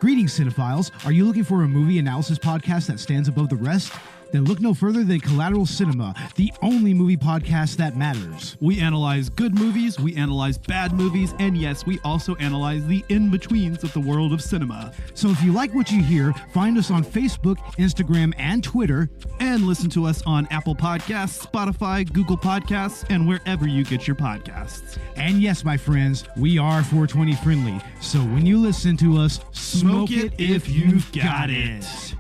Greetings, cinephiles. Are you looking for a movie analysis podcast that stands above the rest? Then look no further than Collateral Cinema, the only movie podcast that matters. We analyze good movies, we analyze bad movies, and yes, we also analyze the in-betweens of the world of cinema. So if you like what you hear, find us on Facebook, Instagram, and Twitter. And listen to us on Apple Podcasts, Spotify, Google Podcasts, and wherever you get your podcasts. And yes, my friends, we are 420 friendly. So when you listen to us, smoke it if you've got it.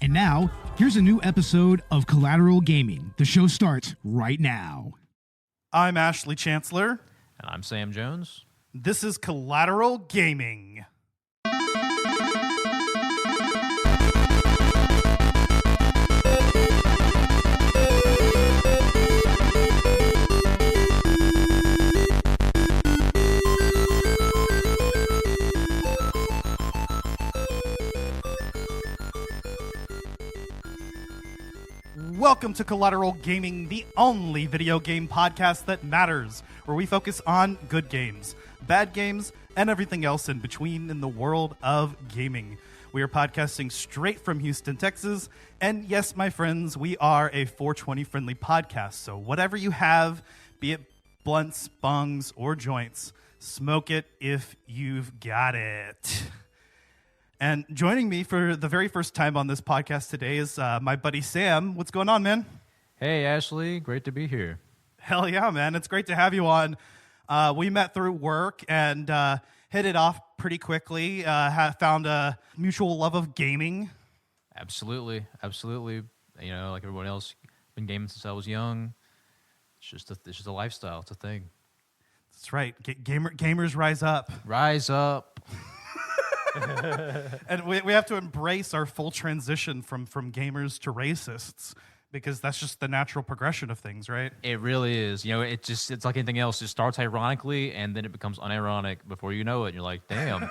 And now, here's a new episode of Collateral Gaming. The show starts right now. I'm Ashley Chancellor. And I'm Sam Jones. This is Collateral Gaming. Welcome to Collateral Gaming, the only video game podcast that matters, where we focus on good games, bad games, and everything else in between in the world of gaming. We are podcasting straight from Houston, Texas, and yes, my friends, we are a 420-friendly podcast, so whatever you have, be it blunts, bongs, or joints, smoke it if you've got it. And joining me for the very first time on this podcast today is my buddy Sam. What's going on, man? Hey, Ashley. Great to be here. Hell yeah, man. It's great to have you on. We met through work and hit it off pretty quickly. Found a mutual love of gaming. Absolutely. You know, like everyone else, been gaming since I was young. It's just a lifestyle. It's a thing. That's right. Gamers rise up. Rise up. And we have to embrace our full transition from gamers to racists, because that's just the natural progression of things, right? It really is. You know, it's like anything else. It starts ironically, and then it becomes unironic before you know it. And you're like, damn.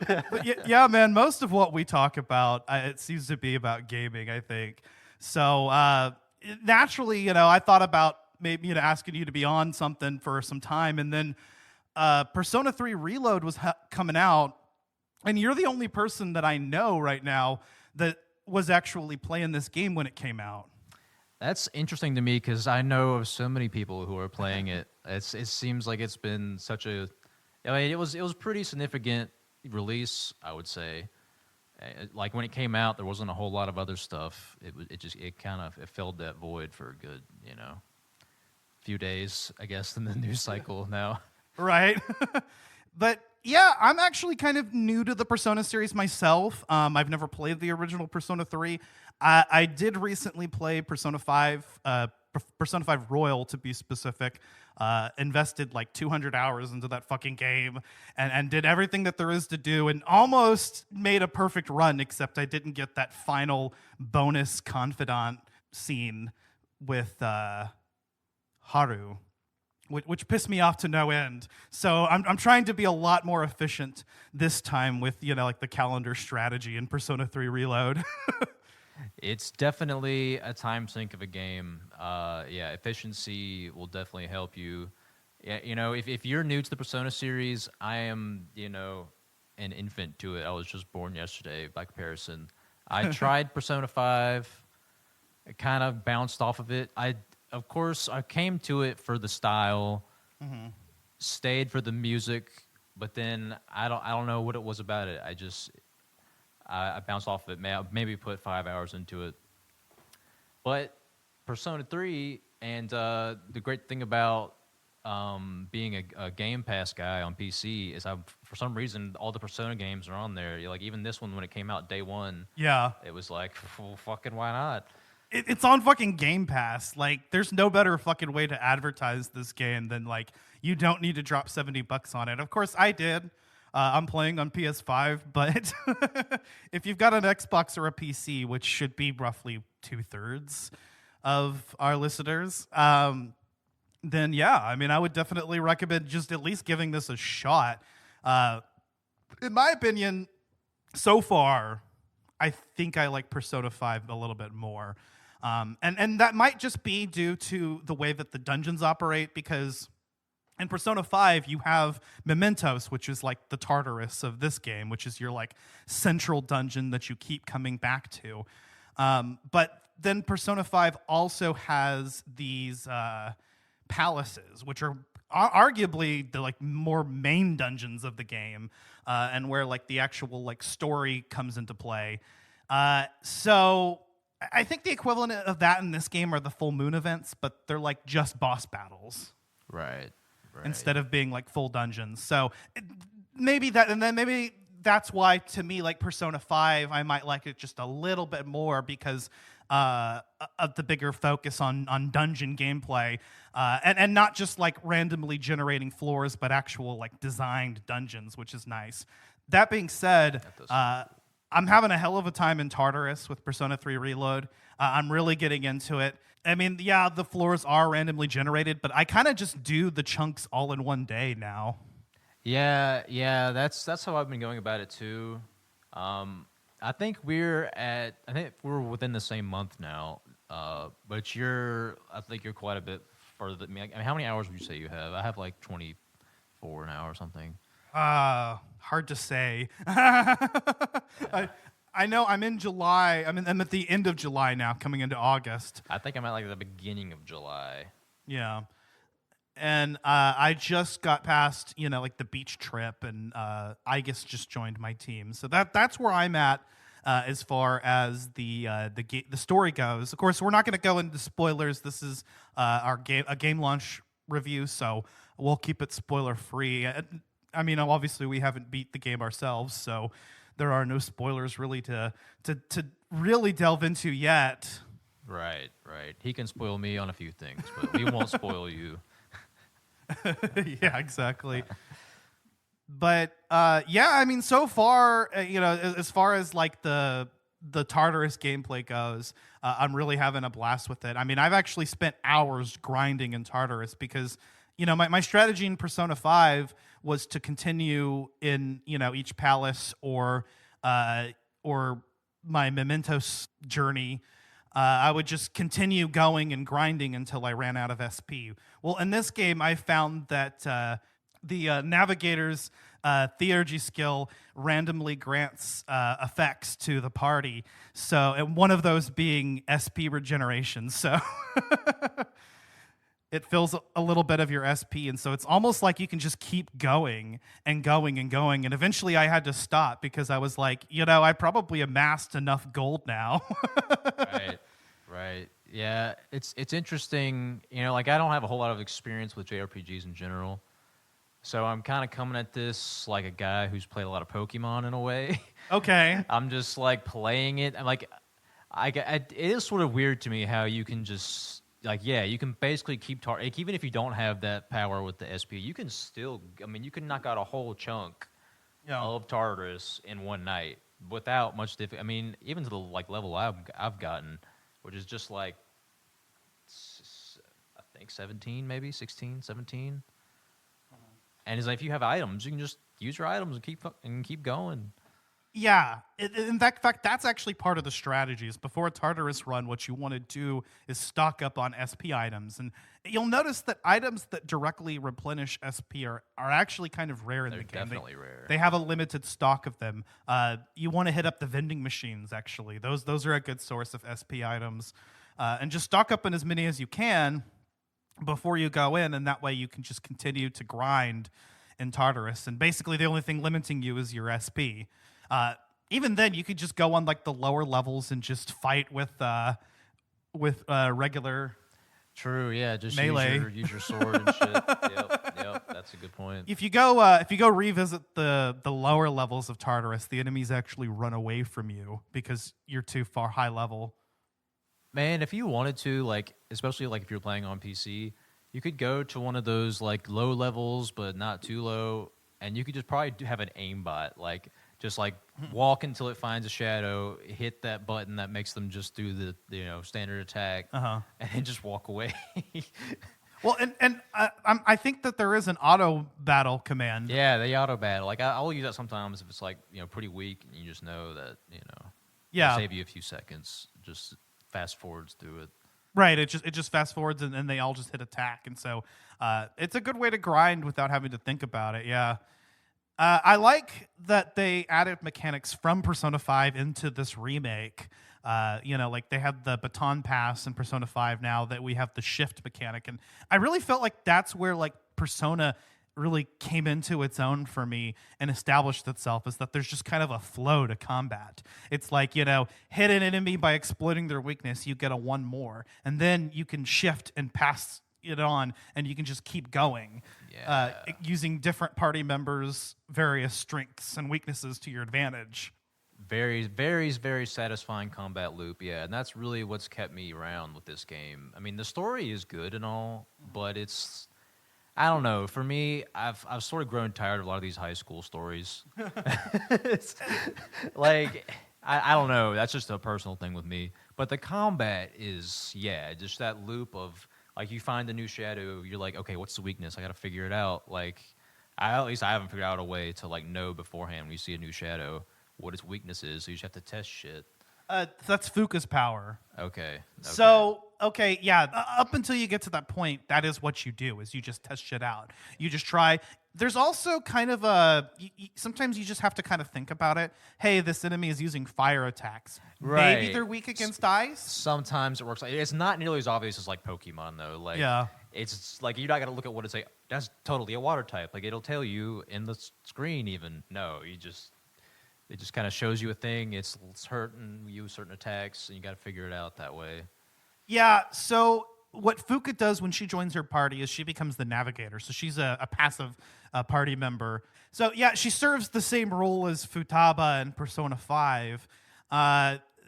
But yeah, man, most of what we talk about, it seems to be about gaming, I think. So naturally, you know, I thought about maybe, you know, asking you to be on something for some time, and then Persona 3 Reload was coming out, and you're the only person that I know right now that was actually playing this game when it came out. That's interesting to me because I know of so many people who are playing it. It seems like it's been such a... I mean, it was pretty significant release, I would say. Like when it came out, there wasn't a whole lot of other stuff. It filled that void for a good, you know, few days, I guess, in the news cycle now. Right. But yeah, I'm actually kind of new to the Persona series myself. I've never played the original Persona 3. I did recently play Persona 5, Persona 5 Royal to be specific. Invested like 200 hours into that fucking game and did everything that there is to do and almost made a perfect run, except I didn't get that final bonus confidant scene with Haru. Which pissed me off to no end. So I'm trying to be a lot more efficient this time with, you know, like the calendar strategy in Persona 3 Reload. It's definitely a time sink of a game. Yeah, efficiency will definitely help you. Yeah, you know, if you're new to the Persona series, I am, you know, an infant to it. I was just born yesterday by comparison. I tried Persona 5. I kind of bounced off of it. Of course, I came to it for the style, stayed for the music, but then I don't know what it was about it. I bounced off of it. Maybe put 5 hours into it. But Persona 3, and the great thing about being a Game Pass guy on PC is for some reason, all the Persona games are on there. Like even this one, when it came out day one, yeah, it was like, well, fucking why not? It's on fucking Game Pass. Like, there's no better fucking way to advertise this game than, like, you don't need to drop $70 on it. Of course, I did. I'm playing on PS5, but if you've got an Xbox or a PC, which should be roughly 2/3 of our listeners, then yeah, I mean, I would definitely recommend just at least giving this a shot. In my opinion, so far, I think I like Persona 5 a little bit more. And that might just be due to the way that the dungeons operate, because In Persona 5, you have Mementos, which is like the Tartarus of this game, which is your like central dungeon that you keep coming back to. But then Persona 5 also has these palaces, which are arguably the like more main dungeons of the game, and where like the actual like story comes into play. So I think the equivalent of that in this game are the full moon events, but they're like just boss battles. Right. Instead of being like full dungeons. So maybe that's why to me like Persona 5 I might like it just a little bit more because of the bigger focus on dungeon gameplay and not just like randomly generating floors but actual like designed dungeons, which is nice. That being said, I'm having a hell of a time in Tartarus with Persona 3 Reload. I'm really getting into it. I mean, yeah, the floors are randomly generated, but I kind of just do the chunks all in one day now. Yeah, that's how I've been going about it too. I think we're within the same month now. But I think you're quite a bit further than me. I mean, how many hours would you say you have? I have like 24 now or something. Hard to say. I know I'm in July. I'm at the end of July now, coming into August. I think I'm at like the beginning of July. Yeah. And I just got past, like the beach trip, and Igus just joined my team. So that's where I'm at as far as the story goes. Of course, we're not going to go into spoilers. This is a game launch review, so we'll keep it spoiler free. I mean, obviously, we haven't beat the game ourselves, so there are no spoilers really to really delve into yet. Right. He can spoil me on a few things, but we won't spoil you. Yeah, exactly. But I mean, so far, as far as like the Tartarus gameplay goes, I'm really having a blast with it. I mean, I've actually spent hours grinding in Tartarus because my strategy in Persona 5 was to continue in each palace or my Mementos journey. I would just continue going and grinding until I ran out of SP. Well, in this game, I found that the navigator's theurgy skill randomly grants effects to the party. So, and one of those being SP regeneration. So it fills a little bit of your SP, and so it's almost like you can just keep going and going and going. And eventually I had to stop because I was like, I probably amassed enough gold now. Right. Yeah, it's interesting. Like I don't have a whole lot of experience with JRPGs in general. So I'm kind of coming at this like a guy who's played a lot of Pokemon in a way. Okay. I'm just like playing it. I'm like, it is sort of weird to me how you can just you can basically keep even if you don't have that power with the SP, you can still. I mean, you can knock out a whole chunk of Tartarus in one night without much difficulty. I mean, even to the like level I've gotten, which is just like I think 17, maybe 16, 17. And it's like if you have items, you can just use your items and keep going. Yeah. In fact, that's actually part of the strategy. Is before a Tartarus run, what you want to do is stock up on SP items. And you'll notice that items that directly replenish SP are actually kind of rare in the game. They're definitely rare. They have a limited stock of them. You want to hit up the vending machines, actually. Those are a good source of SP items. And just stock up on as many as you can before you go in, and that way you can just continue to grind in Tartarus. And basically the only thing limiting you is your SP. Even then, you could just go on like the lower levels and just fight with regular. True, yeah, just melee. Use your sword and shit. Yep, that's a good point. If you go revisit the lower levels of Tartarus, the enemies actually run away from you because you're too far high level. Man, if you wanted to, like, especially like if you're playing on PC, you could go to one of those like low levels but not too low, and you could just probably have an aimbot, like just like walk until it finds a shadow, hit that button that makes them just do the standard attack, and then just walk away. Well, and I think that there is an auto battle command. Yeah, the auto battle. Like I'll use that sometimes if it's like pretty weak, and you just know that it'll save you a few seconds. Just fast forwards through it. Right. It just fast forwards and then they all just hit attack, and so it's a good way to grind without having to think about it. Yeah. I like that they added mechanics from Persona 5 into this remake. Like they have the baton pass in Persona 5 now that we have the shift mechanic. And I really felt like that's where like Persona really came into its own for me and established itself, is that there's just kind of a flow to combat. It's like, hit an enemy by exploiting their weakness, you get a one more. And then you can shift and pass it on, and you can just keep going, using different party members' various strengths and weaknesses to your advantage. Very, very, very satisfying combat loop, yeah, and that's really what's kept me around with this game. I mean, the story is good and all, but I don't know. For me, I've sort of grown tired of a lot of these high school stories. It's, like, I don't know. That's just a personal thing with me. But the combat is, just that loop of, like, you find a new shadow, you're like, okay, what's the weakness? I got to figure it out. Like, at least I haven't figured out a way to, like, know beforehand when you see a new shadow what its weakness is, so you just have to test shit. That's Fuka's power. Okay. So, up until you get to that point, that is what you do, is you just test shit out. You just try. There's also kind of sometimes you just have to kind of think about it. Hey, this enemy is using fire attacks. Right. Maybe they're weak against ice. Sometimes it works. It's not nearly as obvious as, like, Pokemon, though. Like, it's like you're not going to look at what it's like. That's totally a water type. Like, it'll tell you in the screen even. No, it just kind of shows you a thing. It's hurting you certain attacks, and you got to figure it out that way. Yeah, so what Fuka does when she joins her party is she becomes the navigator. So she's a passive party member. So, she serves the same role as Futaba in Persona 5,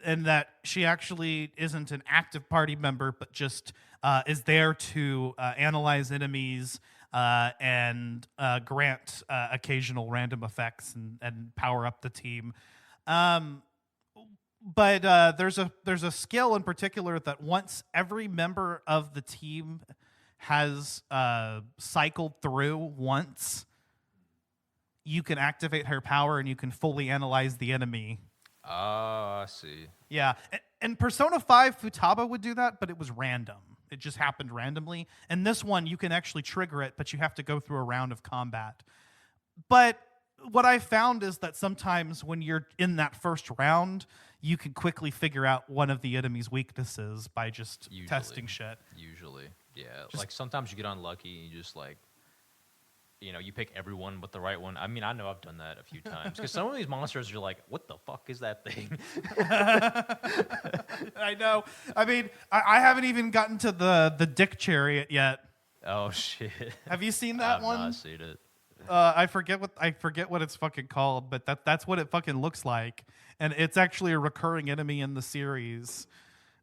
in that she actually isn't an active party member, but just is there to analyze enemies, and grant occasional random effects and power up the team. But there's a skill in particular that once every member of the team has cycled through once, you can activate her power and you can fully analyze the enemy. Oh, I see. Yeah. In Persona 5, Futaba would do that, but it was random. It just happened randomly. And this one, you can actually trigger it, but you have to go through a round of combat. But what I found is that sometimes when you're in that first round, you can quickly figure out one of the enemy's weaknesses by just testing shit. Usually, yeah. Like, sometimes you get unlucky and you just, like, you pick everyone but the right one. I mean, I know I've done that a few times. Because some of these monsters, you're like, what the fuck is that thing? I know. I mean, I haven't even gotten to the dick chariot yet. Oh, shit. Have you seen that one? I've not seen it. I forget what it's fucking called, but that's what it fucking looks like. And it's actually a recurring enemy in the series.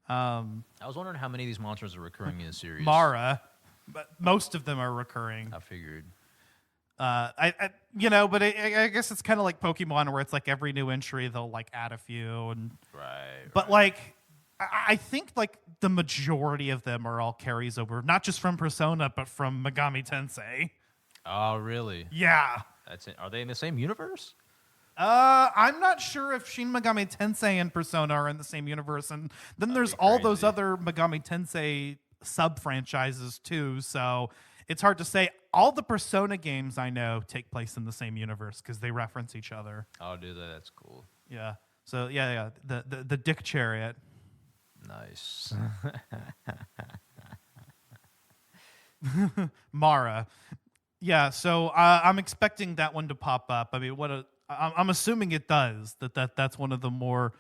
I was wondering how many of these monsters are recurring in the series. Mara. But most of them are recurring. I figured. But I guess it's kind of like Pokemon, where it's like every new entry they'll like add a few, and But like, I think like the majority of them are all carries over, not just from Persona, but from Megami Tensei. Oh, really? Yeah. That's it. Are they in the same universe? I'm not sure if Shin Megami Tensei and Persona are in the same universe, and then there's all those other Megami Tensei sub-franchises too, so it's hard to say. All the Persona games I know take place in the same universe because they reference each other. Oh, do that. That's cool. Yeah. So, the Dick Chariot. Nice. Mara. Yeah, so I'm expecting that one to pop up. I mean, I'm assuming it does. That's one of the more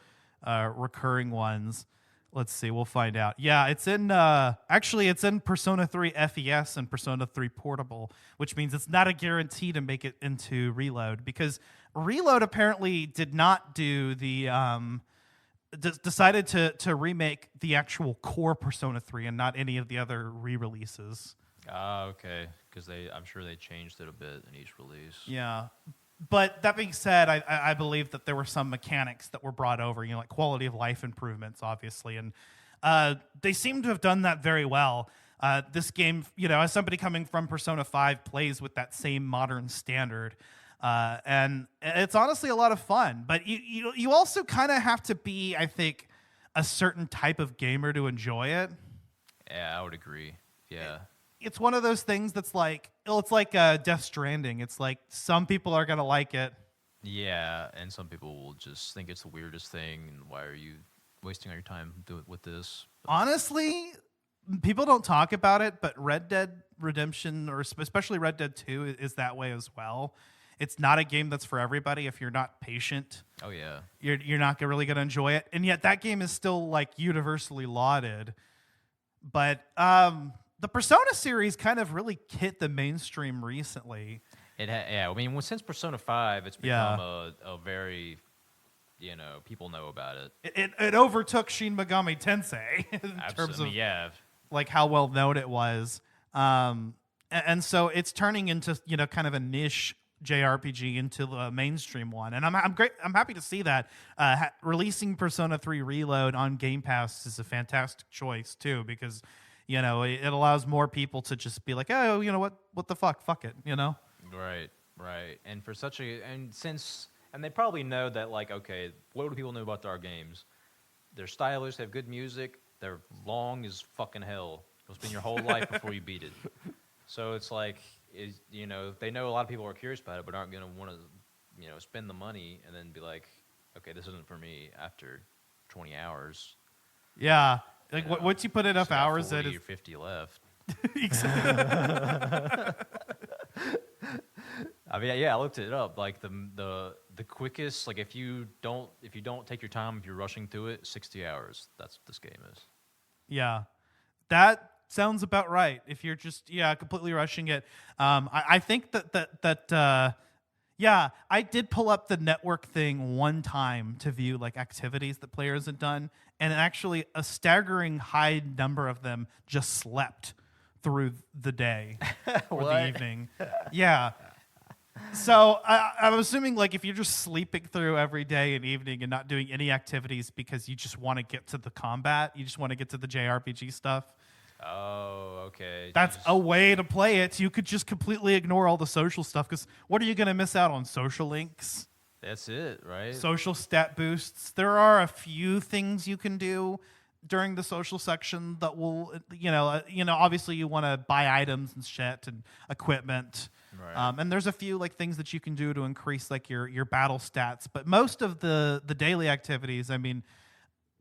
recurring ones. Let's see. We'll find out. Yeah, it's in it's in Persona 3 FES and Persona 3 Portable, which means it's not a guarantee to make it into Reload, because Reload apparently did not do the decided to remake the actual core Persona 3 and not any of the other re-releases. Ah, okay. Because I'm sure they changed it a bit in each release. Yeah. But that being said, I believe that there were some mechanics that were brought over, like quality of life improvements, obviously. And they seem to have done that very well. This game, as somebody coming from Persona 5, plays with that same modern standard. And it's honestly a lot of fun. But you also kind of have to be, I think, a certain type of gamer to enjoy it. Yeah, I would agree. Yeah. It's one of those things that's like, it's like Death Stranding. It's like some people are gonna like it. Yeah, and some people will just think it's the weirdest thing, and why are you wasting all your time with this? Honestly, people don't talk about it, but Red Dead Redemption, or especially Red Dead 2, is that way as well. It's not a game that's for everybody. If you're not patient, Oh yeah. you're not really going to enjoy it. And yet that game is still like universally lauded. But the Persona series kind of really hit the mainstream recently. Yeah, I mean, since Persona 5, it's become a very, people know about it. It overtook Shin Megami Tensei in terms of like how well known it was. And so it's turning into, kind of a niche JRPG into the mainstream one, and I'm happy to see that. Releasing Persona 3 Reload on Game Pass is a fantastic choice too, because it allows more people to just be like, oh, what the fuck it, Right. And for and they probably know that, like, okay, what do people know about our games? They're stylish, they have good music, they're long as fucking hell. You'll spend your whole life before you beat it. So it's like, they know a lot of people are curious about it, but aren't going to want to, spend the money and then be like, okay, this isn't for me after 20 hours. Yeah. Like, once you put enough hours in, 40 or 50 left. I mean, yeah, I looked it up. Like the quickest, like if you don't take your time, if you're rushing through it, 60 hours. That's what this game is. Yeah. That sounds about right. If you're just completely rushing it, I think that I did pull up the network thing one time to view like activities that players had done, and actually a staggering high number of them just slept through the day or the evening. Yeah. So I'm assuming like if you're just sleeping through every day and evening and not doing any activities because you just want to get to the combat, you just want to get to the JRPG stuff. Oh, okay. That's a way to play it. You could just completely ignore all the social stuff, because what are you going to miss out on? Social links? That's it, right? Social stat boosts. There are a few things you can do during the social section that will, obviously you want to buy items and shit and equipment. Right. And there's a few like things that you can do to increase like your battle stats. But most of the daily activities, I mean,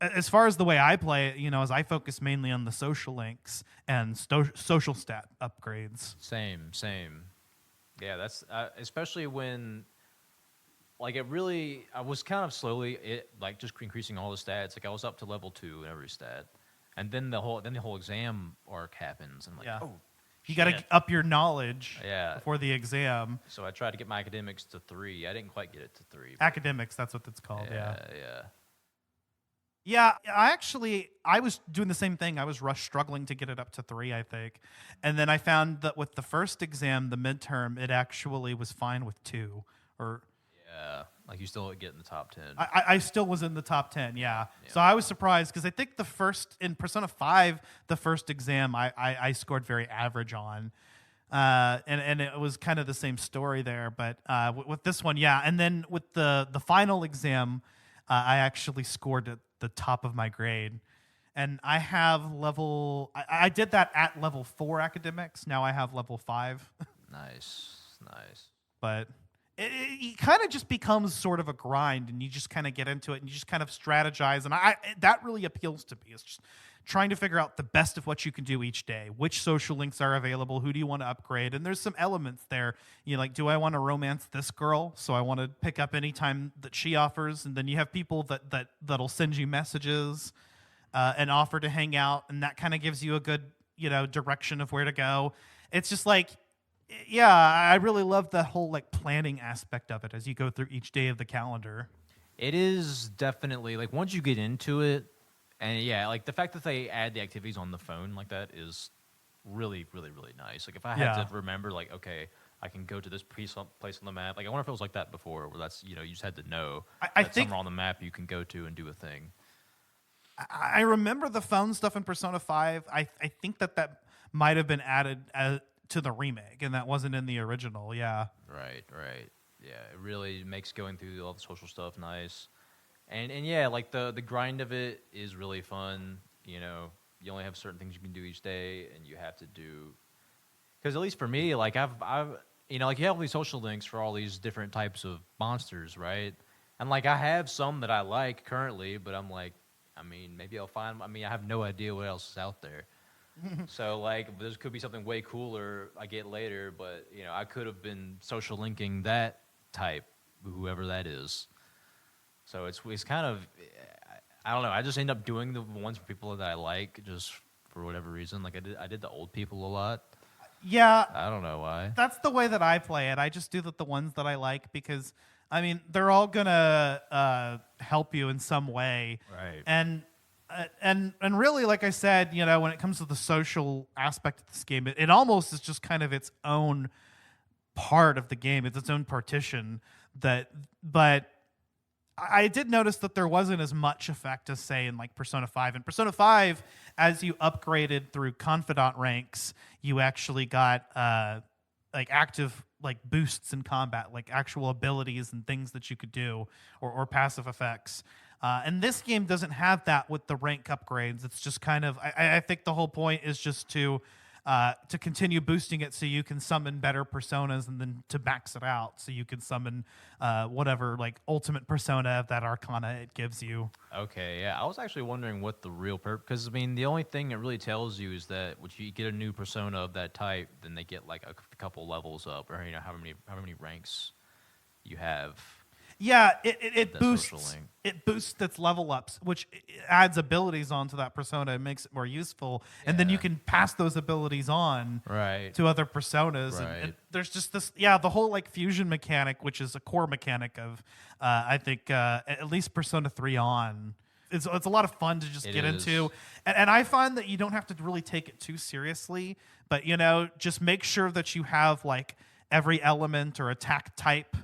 as far as the way I play it, as I focus mainly on the social links and social stat upgrades. Same. Yeah, that's especially when, like, I was kind of slowly just increasing all the stats. Like I was up to level 2 in every stat, and then the whole exam arc happens. And I'm like, oh, you got to up your knowledge Yeah. before the exam. So I tried to get my academics to 3. I didn't quite get it to 3. Academics, that's what it's called. Yeah. Yeah, I was doing the same thing. I was struggling to get it up to 3, I think. And then I found that with the first exam, the midterm, it actually was fine with 2. Yeah, like you still get in the top 10. I still was in the top 10, yeah. So I was surprised, because I think in Persona 5, the first exam, I scored very average on. And it was kind of the same story there. But with this one, yeah. And then with the final exam, I actually scored at the top of my grade. And I have I did that at level 4 academics. Now I have level 5. Nice. But it kind of just becomes sort of a grind, and you just kind of get into it, and you just kind of strategize. And that really appeals to me. It's just trying to figure out the best of what you can do each day. Which social links are available? Who do you want to upgrade? And there's some elements there. Like, do I want to romance this girl? So I want to pick up any time that she offers. And then you have people that'll send you messages and offer to hang out, and that kind of gives you a good direction of where to go. It's just like, yeah, I really love the whole like planning aspect of it as you go through each day of the calendar. It is definitely, like, once you get into it, and yeah, like the fact that they add the activities on the phone like that is really, really, really nice. Like if I had to remember, like, okay, I can go to this place on the map. Like I wonder if it was like that before, where that's, you just had to know I that think somewhere on the map you can go to and do a thing. I remember the phone stuff in Persona 5. I think that might have been added to the remake, and that wasn't in the original. Yeah. Right. Yeah, it really makes going through all the social stuff nice. And yeah, like the grind of it is really fun. you only have certain things you can do each day, and you have to do. Because at least for me, like I've you know, like you have all these social links for all these different types of monsters, right? And like I have some that I like currently, but I'm like, I mean, maybe I'll find. I mean, I have no idea what else is out there. So like, there could be something way cooler I get later, but you know, I could have been social linking that type, whoever that is. So it's kind of, I don't know. I just end up doing the ones for people that I like, just for whatever reason. Like I did the old people a lot. Yeah. I don't know why. That's the way that I play it. I just do the ones that I like because, I mean, they're all gonna help you in some way. Right. And really, like I said, you know, when it comes to the social aspect of this game, it almost is just kind of its own part of the game. It's its own partition. But I did notice that there wasn't as much effect as, say, in like Persona 5. In Persona 5, as you upgraded through Confidant ranks, you actually got like active like boosts in combat, like actual abilities and things that you could do, or passive effects. And this game doesn't have that with the rank upgrades. It's just kind of, I think the whole point is just to continue boosting it so you can summon better personas, and then to max it out so you can summon whatever like ultimate persona of that arcana it gives you. Okay, yeah. I was actually wondering what the real purpose, because I mean, the only thing it really tells you is that when you get a new persona of that type, then they get like a couple levels up, or you know, how many ranks you have. Yeah, it boosts social link. it boosts its level ups, which adds abilities onto that persona and makes it more useful. And then you can pass those abilities on to other personas. Right. And there's just this, the whole like fusion mechanic, which is a core mechanic of I think at least Persona 3 on. It's a lot of fun to just get into. And I find that you don't have to really take it too seriously, but you know, just make sure that you have like every element or attack type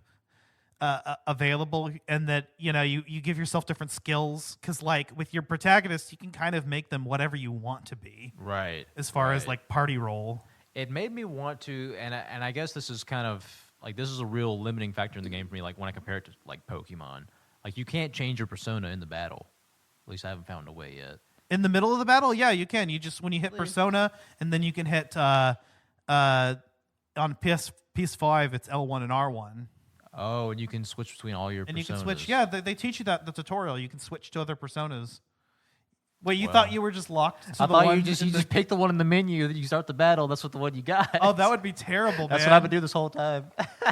available, and that you know you give yourself different skills, because like with your protagonists you can kind of make them whatever you want to be, right? As far as like party role. It made me want to, and I guess this is kind of like, this is a real limiting factor in the game for me, like when I compare it to like Pokemon. Like you can't change your persona in the battle. At least I haven't found a way yet. In the middle of the battle, yeah, you can. You just, when you hit persona, and then you can hit on PS5 it's L1 and R1. Oh, and you can switch between all your personas. And you can switch, they teach you that in the tutorial. You can switch to other personas. Wait, you thought you were just locked to I the thought one? you just picked the one in the menu that you start the battle. That's what the one you got. Oh, that would be terrible, man. That's what I've been doing this whole time.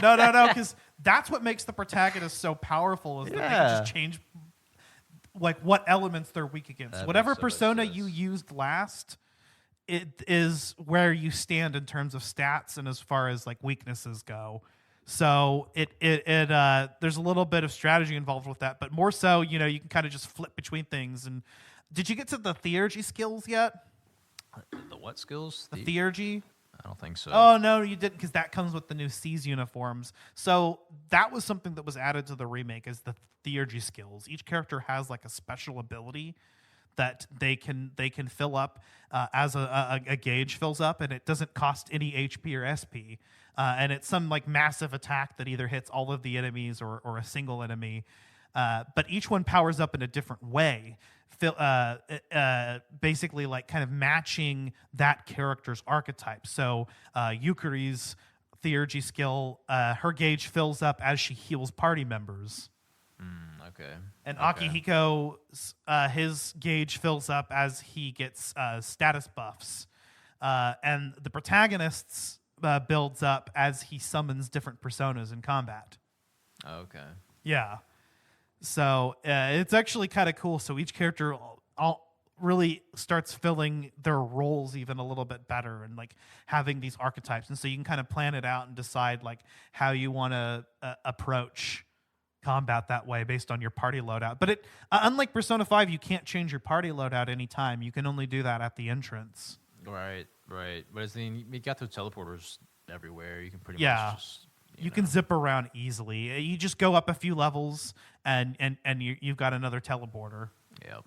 No, because that's what makes the protagonist so powerful, is that they can just change like what elements they're weak against. That Whatever makes so much persona sense. you used last, it is where you stand in terms of stats and as far as like weaknesses go. So there's a little bit of strategy involved with that, but more so, you know, you can kind of just flip between things. And did you get to the theurgy skills yet? The what skills? The theurgy? I don't think so. Oh, no, you didn't, because that comes with the new C's uniforms. So that was something that was added to the remake, is the theurgy skills. Each character has like a special ability that they can fill up as a gauge fills up, and it doesn't cost any HP or SP. And it's some like massive attack that either hits all of the enemies or a single enemy. But each one powers up in a different way, basically like kind of matching that character's archetype. So Yukari's theurgy skill, her gauge fills up as she heals party members. Okay. And Akihiko's his gauge fills up as he gets status buffs. And the protagonist's builds up as he summons different personas in combat. Okay. Yeah. So it's actually kind of cool. So each character really starts filling their roles even a little bit better, and like having these archetypes. And so you can kind of plan it out and decide like how you want to approach combat that way based on your party loadout. But unlike Persona 5, you can't change your party loadout anytime. You can only do that at the entrance. Right. But you got those teleporters everywhere. You can pretty much just... You can zip around easily. You just go up a few levels, and you've got another teleporter. Yep.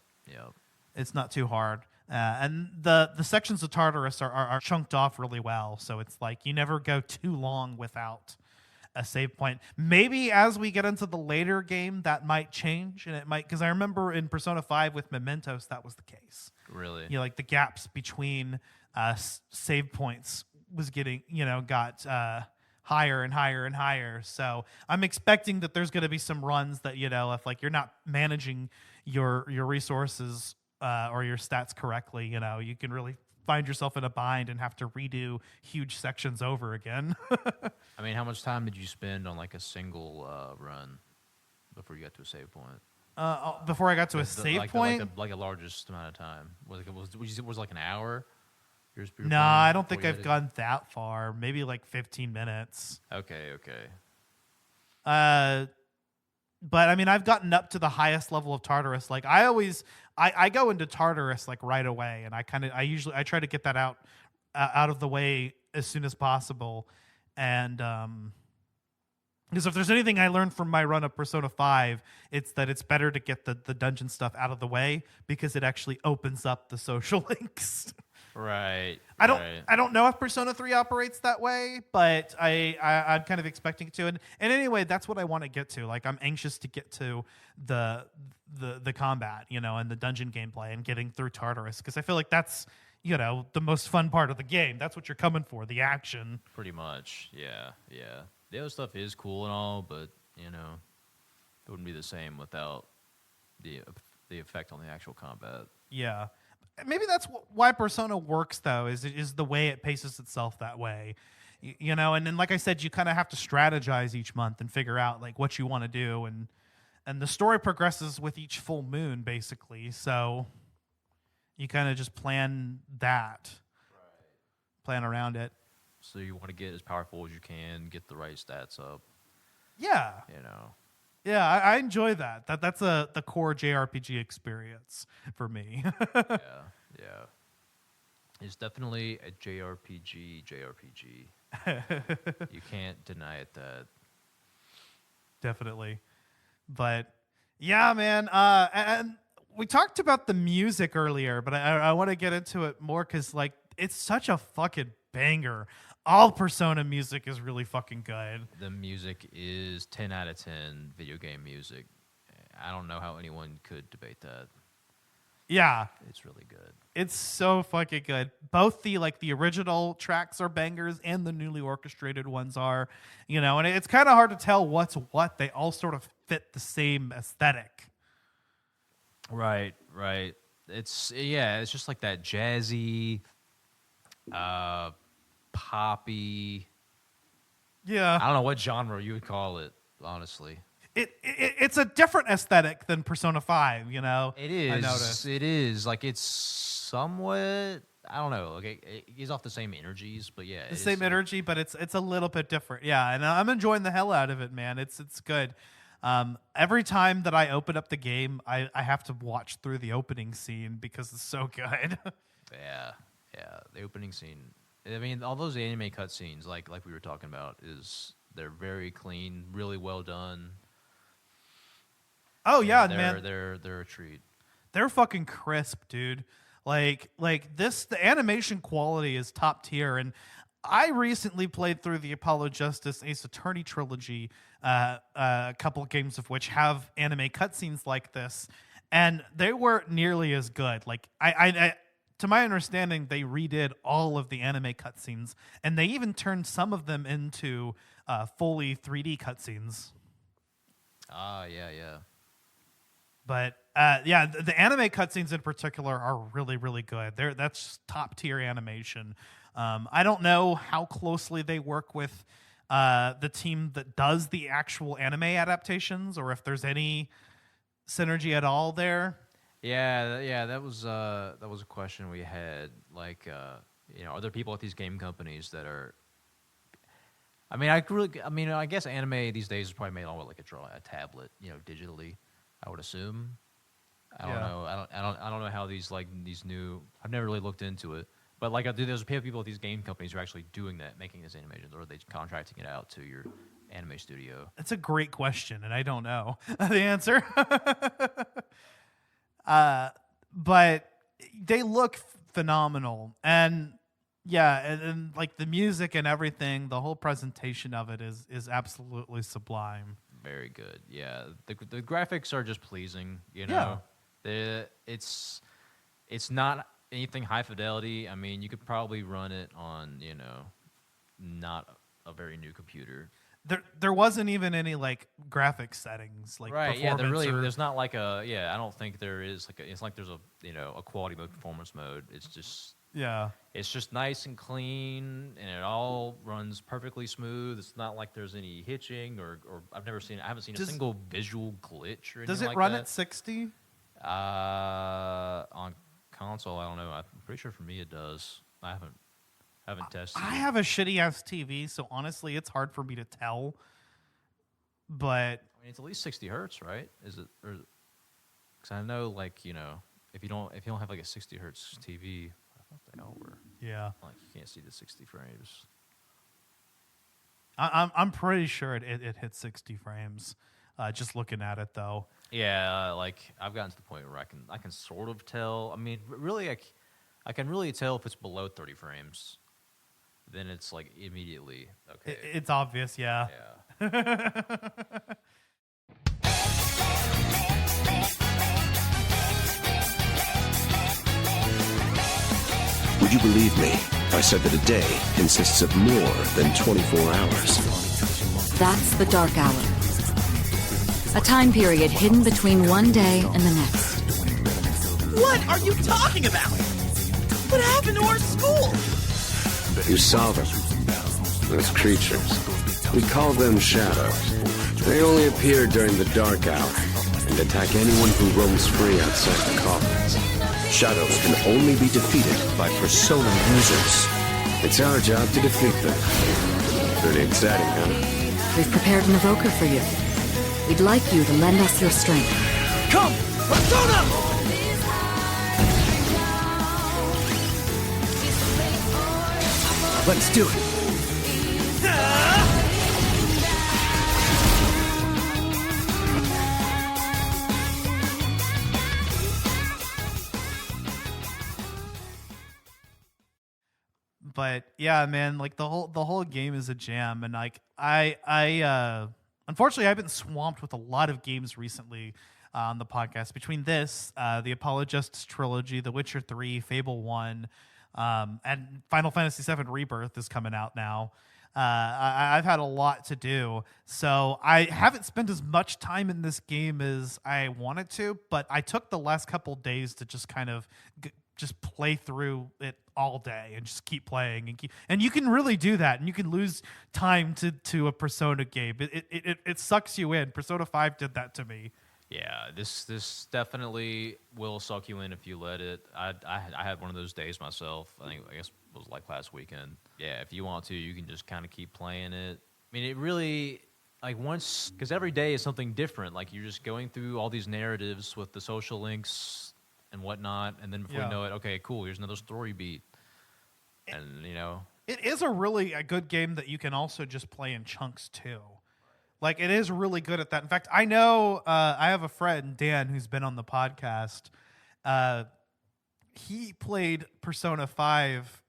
It's not too hard. And the sections of Tartarus are chunked off really well, so it's like you never go too long without a save point. Maybe as we get into the later game, that might change, and it might, because I remember in Persona 5 with Mementos, that was the case. Really? You know, like the gaps between save points was getting, got higher and higher and higher. So I'm expecting that there's going to be some runs that, if like you're not managing your resources or your stats correctly, you can really find yourself in a bind and have to redo huge sections over again. I mean, how much time did you spend on like a single run before you got to a save point? Before I got to a save point? Like a largest amount of time. Was it like an hour? No, I don't think I've gone that far. Maybe like 15 minutes. Okay. But I mean, I've gotten up to the highest level of Tartarus. Like I go into Tartarus like right away, and I try to get that out of the way as soon as possible. And because if there's anything I learned from my run of Persona 5, it's that it's better to get the dungeon stuff out of the way because it actually opens up the social links. Right. I don't know if Persona 3 operates that way, but I'm kind of expecting it to. And anyway, that's what I want to get to. Like, I'm anxious to get to the combat, and the dungeon gameplay and getting through Tartarus, because I feel like that's, the most fun part of the game. That's what you're coming for, the action. Pretty much. Yeah. The other stuff is cool and all, but it wouldn't be the same without the effect on the actual combat. Yeah. Maybe that's why Persona works, though, is the way it paces itself that way. And then, like I said, you kind of have to strategize each month and figure out like what you want to do, and the story progresses with each full moon, basically. So you kind of just plan that, plan around it. So you want to get as powerful as you can, get the right stats up. Yeah. Yeah, I enjoy that. That's the core JRPG experience for me. Yeah. It's definitely a JRPG. You can't deny it that. Definitely. But yeah, man. And we talked about the music earlier, but I want to get into it more because like it's such a fucking banger. All Persona music is really fucking good. The music is 10 out of 10 video game music. I don't know how anyone could debate that. Yeah. It's really good. It's so fucking good. Both the original tracks are bangers and the newly orchestrated ones are, and it's kind of hard to tell what's what. They all sort of fit the same aesthetic. Right. It's just like that jazzy, poppy. Yeah. I don't know what genre you would call it, honestly. It's a different aesthetic than Persona 5, It is. I noticed. It is. Like, it's somewhat, I don't know. Okay, it gives off the same energies, but yeah. The same energy, but it's a little bit different. Yeah, and I'm enjoying the hell out of it, man. It's good. Every time that I open up the game, I have to watch through the opening scene because it's so good. Yeah. The opening scene. I mean, all those anime cutscenes, like we were talking about, they're very clean, really well done. Oh yeah, man, they're a treat. They're fucking crisp, dude. Like this, the animation quality is top tier. And I recently played through the Apollo Justice Ace Attorney trilogy, a couple of games of which have anime cutscenes like this, and they weren't nearly as good. Like I to my understanding, they redid all of the anime cutscenes, and they even turned some of them into fully 3D cutscenes. Yeah. But the anime cutscenes in particular are really, really good. That's top tier animation. I don't know how closely they work with the team that does the actual anime adaptations, or if there's any synergy at all there. Yeah, that was a question we had. Like, are there people at these game companies that are? I mean, I guess anime these days is probably made on a tablet, digitally. I would assume. I don't know. I don't know how these new. I've never really looked into it, but there's people at these game companies who are actually doing that, making these animations, or are they contracting it out to your anime studio? That's a great question, and I don't know the answer. But they look phenomenal, and Yeah, and like the music and everything, the whole presentation of it is absolutely sublime. Very good. Yeah, the graphics are just pleasing. You know, it's not anything high fidelity. I mean, you could probably run it on not a very new computer. There wasn't even any like graphic settings like right. Yeah, performance there's not like a I don't think there is it's like there's a a quality mode, performance mode. It's just nice and clean, and it all runs perfectly smooth. It's not like there's any hitching or I haven't seen a single visual glitch or anything like that. Does it run at 60? On console, I don't know. I'm pretty sure for me it does. I haven't tested. I have a shitty ass TV, so honestly, it's hard for me to tell. But I mean, it's at least 60 hertz, right? Is it? Because I know, like if you don't have like a 60 hertz TV, I thought they all were. Yeah. Like you can't see the 60 frames. I'm pretty sure it hits 60 frames. Just looking at it though. Yeah, like I've gotten to the point where I can sort of tell. I mean, really, I can really tell if it's below 30 frames. Then it's like immediately okay. It's obvious, yeah. Yeah. Would you believe me if I said that a day consists of more than 24 hours? That's the dark hour. A time period hidden between one day and the next. What are you talking about? What happened to our school? You saw them. Those creatures. We call them shadows. They only appear during the dark hour and attack anyone who roams free outside the coffins. Shadows can only be defeated by Persona users. It's our job to defeat them. Pretty exciting, huh? We've prepared an evoker for you. We'd like you to lend us your strength. Come! Persona! Let's do it. But yeah, man, like the whole game is a jam, and like I unfortunately I've been swamped with a lot of games recently on the podcast. Between this, the Apollo Justice trilogy, The Witcher 3, Fable 1, and Final Fantasy VII Rebirth is coming out now. I've had a lot to do, so I haven't spent as much time in this game as I wanted to. But I took the last couple days to just kind of just play through it all day and just keep playing and you can really do that, and you can lose time to a Persona game. It sucks you in. Persona 5 did that to me. Yeah, this definitely will suck you in if you let it. I had one of those days myself. I guess it was like last weekend. Yeah, if you want to, you can just kind of keep playing it. I mean, it really because every day is something different. Like you're just going through all these narratives with the social links and whatnot, and then before you know it, okay, cool, here's another story beat. And it is a good game that you can also just play in chunks too. Like it is really good at that. In fact, I know I have a friend, Dan, who's been on the podcast. He played Persona 5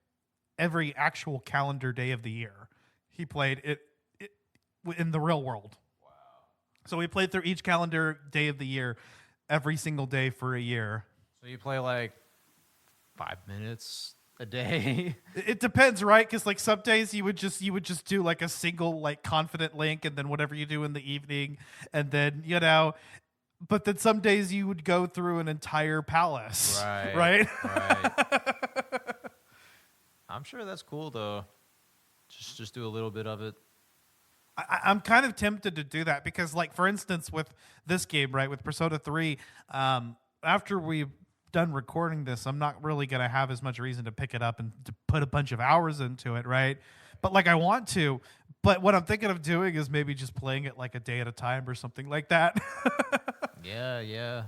every actual calendar day of the year. He played it in the real world. Wow. So we played through each calendar day of the year every single day for a year. So you play like 5 minutes a day? It depends, right? Because like some days you would just do like a single like confident link, and then whatever you do in the evening, and then but then some days you would go through an entire palace. Right. I'm sure that's cool though. Just do a little bit of it. I'm kind of tempted to do that because, like, for instance, with this game, right, with Persona 3, after we've done recording this, I'm not really going to have as much reason to pick it up and to put a bunch of hours into it, right? But, like, I want to. But what I'm thinking of doing is maybe just playing it, like, a day at a time or something like that. Yeah.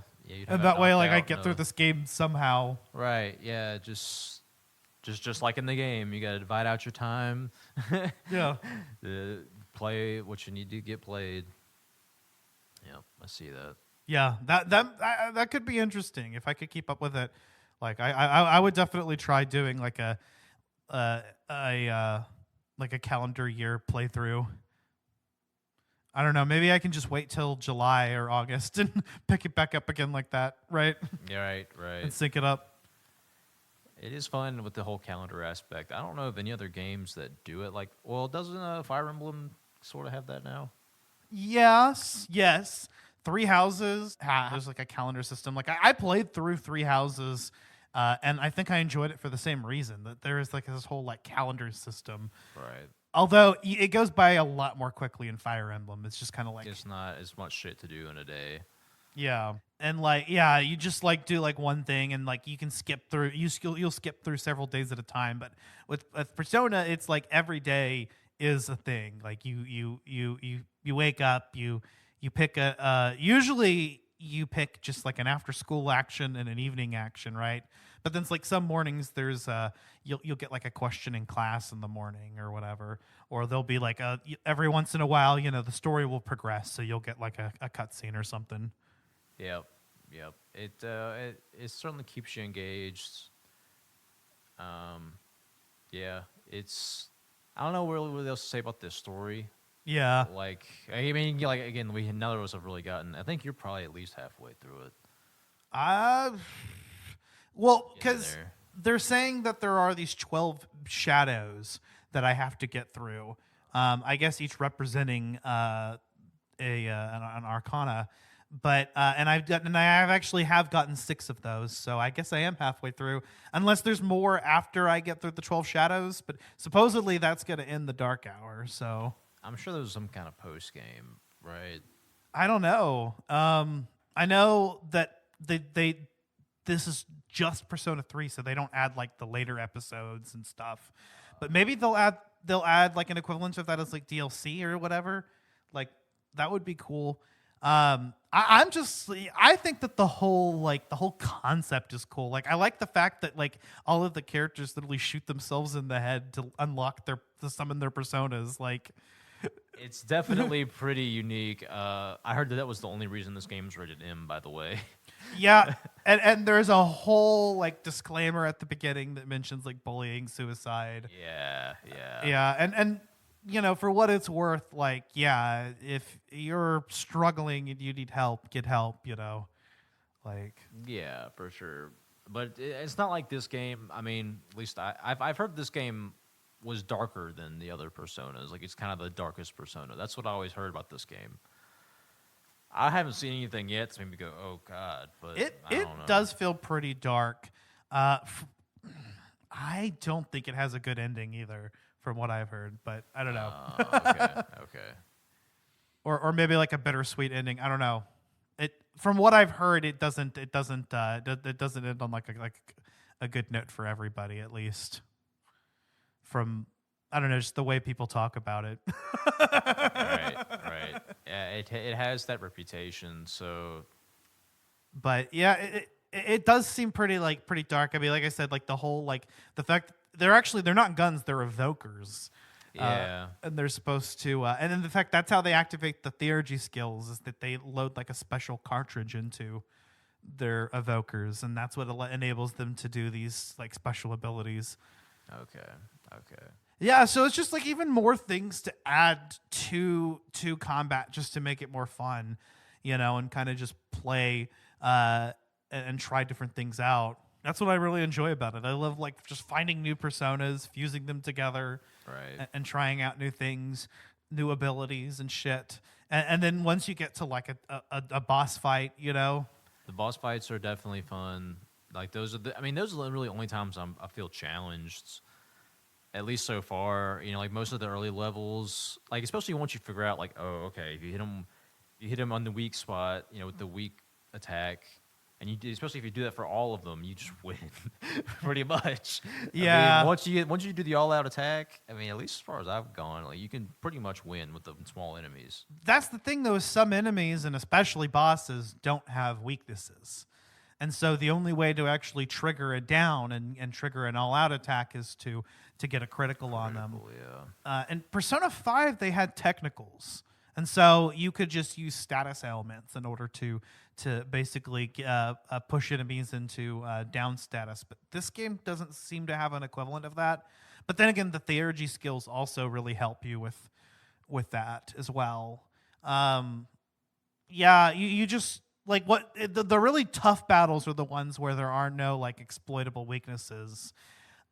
And that way, like, I get through this game somehow. Right, yeah, just like in the game, you got to divide out your time. Yeah. Play what you need to get played. Yeah, I see that. Yeah, that could be interesting if I could keep up with it. Like I would definitely try doing like like a calendar year playthrough. I don't know. Maybe I can just wait till July or August and pick it back up again like that, right? Yeah, right. And sync it up. It is fun with the whole calendar aspect. I don't know of any other games that do it. Like, well, doesn't Fire Emblem sort of have that now? Yes. Three Houses there's like a calendar system. Like I played through Three Houses, and I think I enjoyed it for the same reason, that there is like this whole like calendar system. Right. Although it goes by a lot more quickly in Fire Emblem. It's just kind of like It's not as much shit to do in a day. yeah, and like yeah, you just like do like one thing, and like you can skip through. You'll skip through several days at a time. But with Persona, it's like every day is a thing. Like you wake up, you pick usually you pick just like an after school action and an evening action, right? But then it's like some mornings there's you'll get like a question in class in the morning or whatever, or there'll be like every once in a while, the story will progress, so you'll get like a cutscene or something. Yep. It certainly keeps you engaged. Yeah, it's I don't know really what else to say about this story. Yeah. Like I mean, like again, none of us have really gotten. I think you're probably at least halfway through it. Well, because they're saying that there are these 12 shadows that I have to get through. I guess each representing an arcana. But I actually have gotten 6 of those, so I guess I am halfway through. Unless there's more after I get through the 12 shadows, but supposedly that's going to end the dark hour. So I'm sure there's some kind of post game, right? I don't know. I know that this is just Persona 3, so they don't add like the later episodes and stuff. But maybe they'll add like an equivalent of that as like DLC or whatever. Like that would be cool. I think that the whole concept is cool. Like I like the fact that like all of the characters literally shoot themselves in the head to unlock to summon their personas. Like it's definitely pretty unique. I heard that was the only reason this game's rated M, by the way. Yeah, and there's a whole like disclaimer at the beginning that mentions like bullying, suicide. Yeah. And for what it's worth, like, yeah, if you're struggling and you need help, get help, like. Yeah, for sure. But it's not like this game. I mean, at least I've heard this game was darker than the other Personas. Like, it's kind of the darkest Persona. That's what I always heard about this game. I haven't seen anything yet to make me go, oh, God. But it I don't know. does feel pretty dark. I don't think it has a good ending either, from what I've heard, but I don't know. Okay. Or maybe like a bittersweet ending. I don't know. From what I've heard, it doesn't end on like a good note for everybody, at least. From I don't know, just the way people talk about it. Right. Yeah, it has that reputation. So, but yeah, it does seem pretty dark. I mean, like I said, like the whole like the fact they're not guns, they're evokers. Yeah. And they're supposed to, and then the fact that's how they activate the theurgy skills is that they load like a special cartridge into their evokers, and that's what enables them to do these like special abilities. Okay. Yeah, so it's just like even more things to add to combat just to make it more fun, and kind of just play and try different things out. That's what I really enjoy about it. I love like just finding new personas, fusing them together, right, and trying out new things, new abilities and shit. And then once you get to like a boss fight, the boss fights are definitely fun. Like those are those are the really only times I feel challenged. At least so far, like most of the early levels, like especially once you figure out, like, oh, okay, if you hit him on the weak spot, with the weak attack, and especially if you do that for all of them, you just win, pretty much. Yeah. Once you do the all-out attack, at least as far as I've gone, like you can pretty much win with the small enemies. That's the thing, though, is some enemies and especially bosses don't have weaknesses. And so the only way to actually trigger it down and trigger an all-out attack is to get a critical on them. Yeah. And Persona 5, they had technicals. And so you could just use status elements in order to basically push enemies into down status. But this game doesn't seem to have an equivalent of that. But then again, the theurgy skills also really help you with that as well. Yeah, you just like the really tough battles are the ones where there are no like exploitable weaknesses.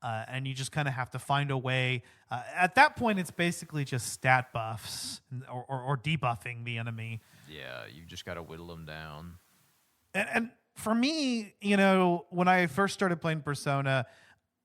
And you just kind of have to find a way. At that point, it's basically just stat buffs or debuffing the enemy. Yeah, you just got to whittle them down. And for me, you know, when I first started playing Persona,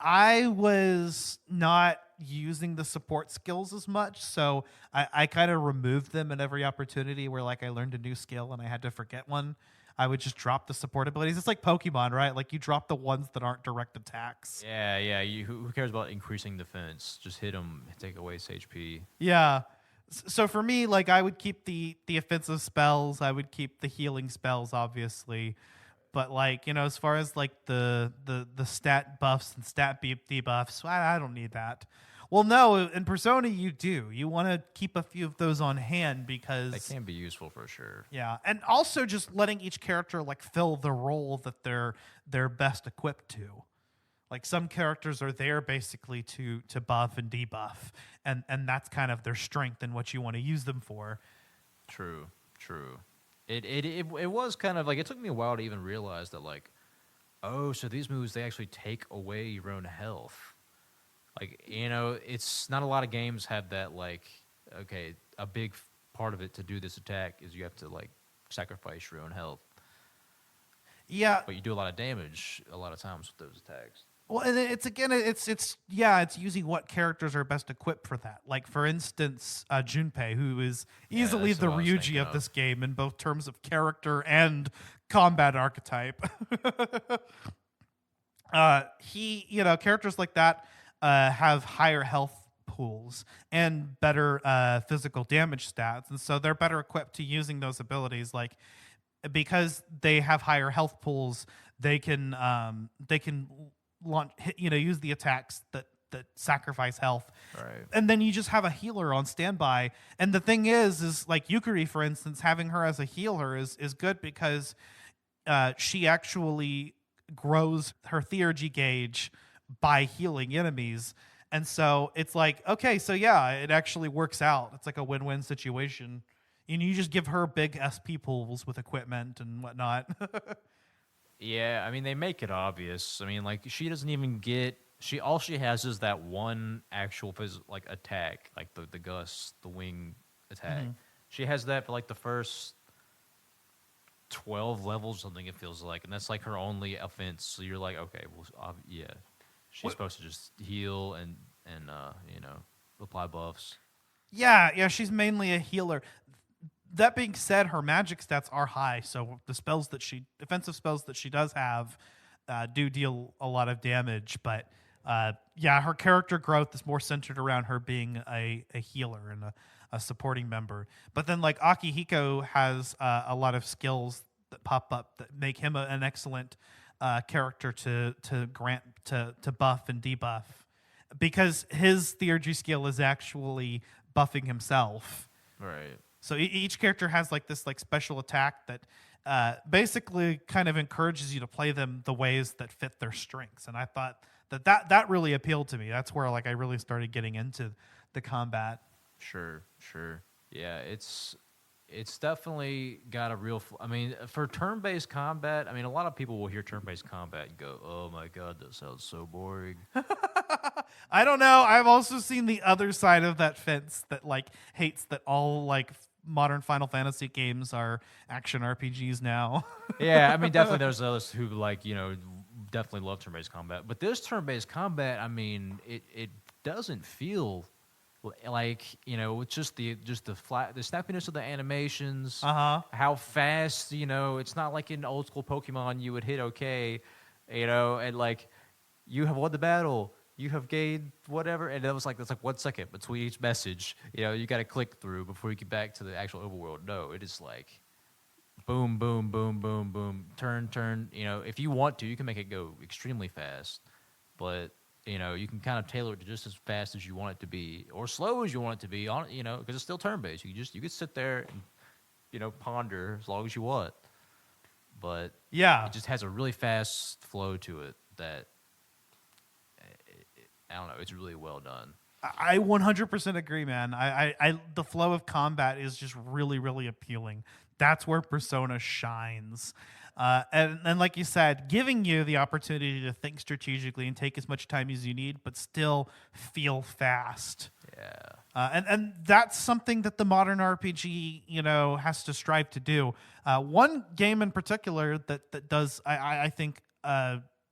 I was not using the support skills as much. So I kind of removed them at every opportunity where like I learned a new skill and I had to forget one. I would just drop the support abilities. It's like Pokemon, right? Like you drop the ones that aren't direct attacks. Yeah. Who cares about increasing defense? Just hit them, take away his HP. Yeah. So for me, like I would keep the offensive spells. I would keep the healing spells, obviously. But like, you know, as far as like the stat buffs and stat debuffs, I don't need that. Well, no, in Persona you do. You want to keep a few of those on hand because they can be useful for sure. Yeah, and also just letting each character like fill the role that they're best equipped to. Like some characters are there basically to buff and debuff, and that's kind of their strength and what you want to use them for. True. It was kind of like it took me a while to even realize that like, oh, so these moves they actually take away your own health. Like, you know, it's not a lot of games have that, like, okay, a big part of it to do this attack is you have to, like, sacrifice your own health. Yeah. But you do a lot of damage a lot of times with those attacks. Well, and it's using what characters are best equipped for that. Like, for instance, Junpei, who is easily the Ryuji of this game in both terms of character and combat archetype. Characters like that have higher health pools and better physical damage stats, and so they're better equipped to using those abilities. Like because they have higher health pools, they can launch, use the attacks that sacrifice health. Right. And then you just have a healer on standby. And the thing is like Yukari, for instance, having her as a healer is good because she actually grows her theurgy gauge by healing enemies. And so it's like, okay, so yeah, it actually works out. It's like a win-win situation. And you just give her big SP pools with equipment and whatnot. Yeah, I mean, they make it obvious. I mean, like, she doesn't even get... all she has is that one actual attack, like the gust, the wing attack. Mm-hmm. She has that for, like, the first 12 levels or something, it feels like. And that's, like, her only offense. So you're like, okay, well, yeah. She's supposed to just heal and apply buffs. Yeah, she's mainly a healer. That being said, her magic stats are high, so the defensive spells that she does have do deal a lot of damage. But her character growth is more centered around her being a healer and a supporting member. But then, like Akihiko has a lot of skills that pop up that make him an excellent character to buff and debuff, because his theurgy skill is actually buffing himself. Right. So each character has like this like special attack that basically kind of encourages you to play them the ways that fit their strengths. And I thought that really appealed to me. That's where like I really started getting into the combat. Sure. Yeah, it's definitely got a real... I mean, for turn-based combat, I mean, a lot of people will hear turn-based combat and go, oh my god, that sounds so boring. I don't know. I've also seen the other side of that fence that like hates that all like modern Final Fantasy games are action RPGs now. Yeah, I mean, definitely there's others who like, definitely love turn-based combat. But this turn-based combat, I mean, it doesn't feel like, it's just the snappiness of the animations, how fast, it's not like in old school Pokemon you would hit okay, and like you have won the battle, you have gained whatever, and it's like 1 second between each message. You got to click through before you get back to the actual overworld. No, it is like boom, boom, boom, boom, boom, turn. If you want to, you can make it go extremely fast, but you can kind of tailor it to just as fast as you want it to be, or slow as you want it to be. Because it's still turn-based. You could sit there and ponder as long as you want, but yeah, it just has a really fast flow to it that I don't know. It's really well done. I 100% agree, man. I the flow of combat is just really, really appealing. That's where Persona shines. And like you said, giving you the opportunity to think strategically and take as much time as you need, but still feel fast. Yeah. And that's something that the modern RPG, has to strive to do. One game in particular that does, I think,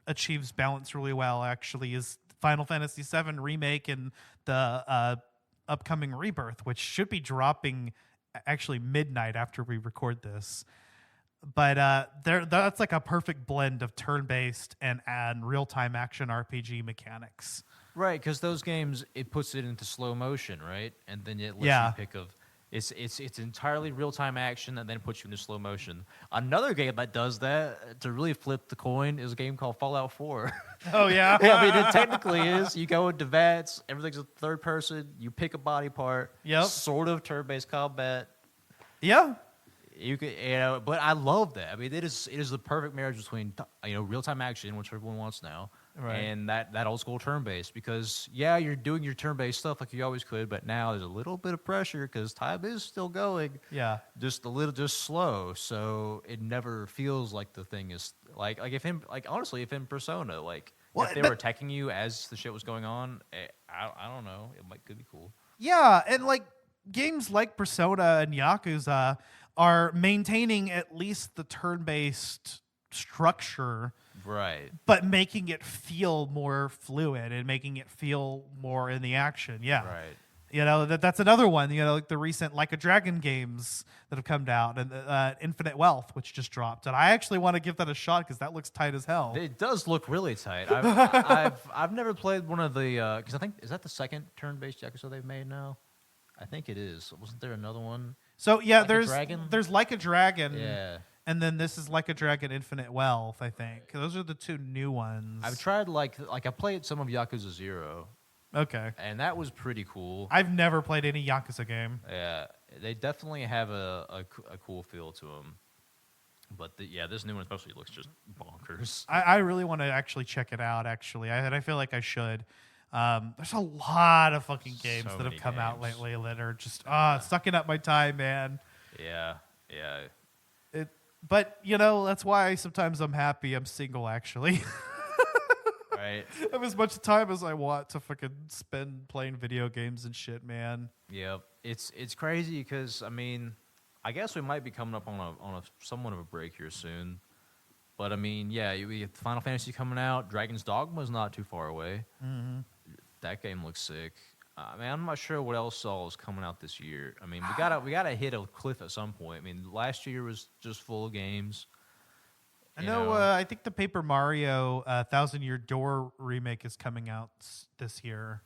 achieves balance really well, actually, is Final Fantasy VII Remake and the upcoming Rebirth, which should be dropping actually midnight after we record this. But that's like a perfect blend of turn-based and real-time action RPG mechanics. Right, because those games, it puts it into slow motion, right? And then it lets you pick of... It's entirely real-time action and then puts you into slow motion. Another game that does that, to really flip the coin, is a game called Fallout 4. Oh, yeah? Yeah, I mean, it technically is. You go into VATS, everything's a third person, you pick a body part, sort of turn-based combat. Yeah. You could, but I love that. I mean, it is the perfect marriage between real-time action, which everyone wants now, and that old school turn-based. Because you're doing your turn-based stuff like you always could, but now there's a little bit of pressure because time is still going. Yeah, just slow, so it never feels like the thing is honestly, if in Persona, if they were attacking you as the shit was going on, I don't know, could be cool. Yeah, and games like Persona and Yakuza are maintaining at least the turn-based structure, right? But making it feel more fluid and making it feel more in the action. Yeah, right. That's another one. Like the recent Like a Dragon games that have come out, and Infinite Wealth, which just dropped. And I actually want to give that a shot because that looks tight as hell. It does look really tight. I've never played one of the because I think is that the second turn-based Yakuza they've made now. I think it is. Wasn't there another one? So yeah, Like there's Like a Dragon. Yeah. And then this is Like a Dragon Infinite Wealth, I think. Those are the two new ones. I've tried I played some of Yakuza 0. Okay. And that was pretty cool. I've never played any Yakuza game. Yeah, they definitely have a cool feel to them. But this new one especially looks just bonkers. I really want to actually check it out, actually. I feel like I should. There's a lot of fucking games that have come out lately that are just sucking up my time, man. Yeah. But that's why sometimes I'm happy I'm single, actually. Right. I have as much time as I want to fucking spend playing video games and shit, man. Yeah, it's crazy because I guess we might be coming up on a somewhat of a break here soon. But we have Final Fantasy coming out. Dragon's Dogma is not too far away. Mm-hmm. That game looks sick. I'm not sure what else all is coming out this year. We gotta hit a cliff at some point. Last year was just full of games. I know. I think the Paper Mario 1,000-Year Door remake is coming out this year.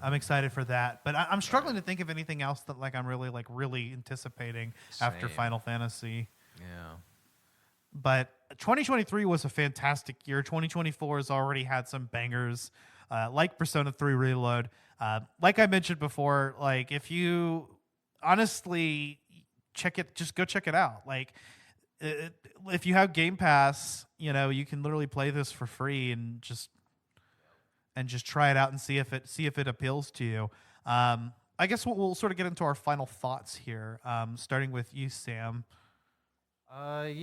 I'm excited for that, but I'm struggling to think of anything else that I'm really anticipating after Final Fantasy. Yeah. But 2023 was a fantastic year. 2024 has already had some bangers, like Persona 3 Reload. Like I mentioned before, if you honestly just go check it out. If you have Game Pass, you can literally play this for free and just try it out and see if it appeals to you. I guess we'll sort of get into our final thoughts here, starting with you, Sam. Let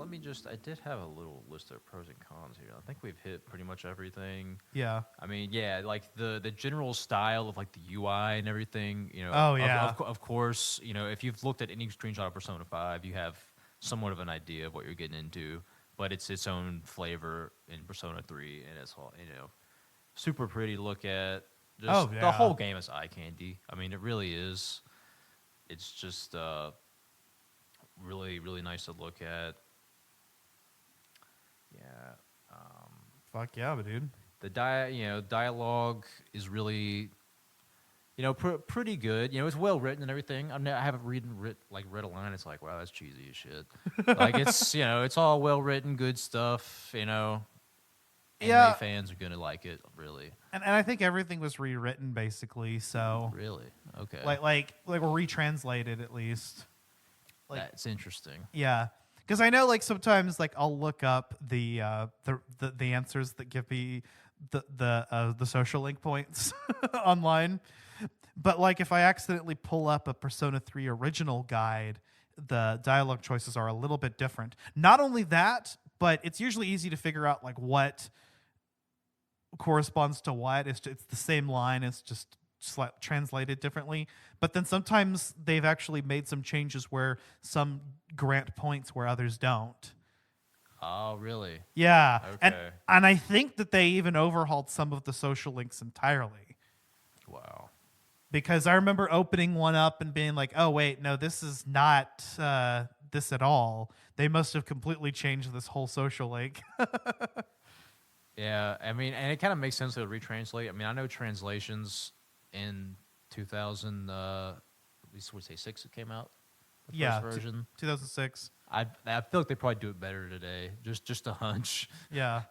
me I did have a little list of pros and cons here. I think we've hit pretty much everything. Yeah. The general style of the UI and everything, Oh, yeah. Of course, if you've looked at any screenshot of Persona 5, you have somewhat of an idea of what you're getting into, but it's its own flavor in Persona 3, and it's all, super pretty to look at. Just the whole game is eye candy. It really is. It's just really, really nice to look at. Yeah. Fuck yeah, dude. The dialogue is really, pretty good. It's well written and everything. I haven't read a line. It's like, wow, that's cheesy as shit. It's it's all well written, good stuff. Anime fans are gonna like it, really. And I think everything was rewritten basically. So really, okay, like retranslated at least. That's interesting. Yeah, because I know sometimes I'll look up the answers that give me the social link points online. But like if I accidentally pull up a Persona 3 original guide, the dialogue choices are a little bit different. Not only that, but it's usually easy to figure out like what corresponds to what. It's the same line. It's just translated differently. But then sometimes they've actually made some changes where some grant points where others don't. Oh, really? Yeah. Okay. And I think that they even overhauled some of the social links entirely. Wow. Because I remember opening one up and being like, oh, wait, no, this is not this at all. They must have completely changed this whole social link. Yeah, I mean, and it kind of makes sense to retranslate. I mean, I know translations in 2000, we would say 6 it came out, the Yeah, first version. 2006. I feel like they probably do it better today. Just a hunch. Yeah.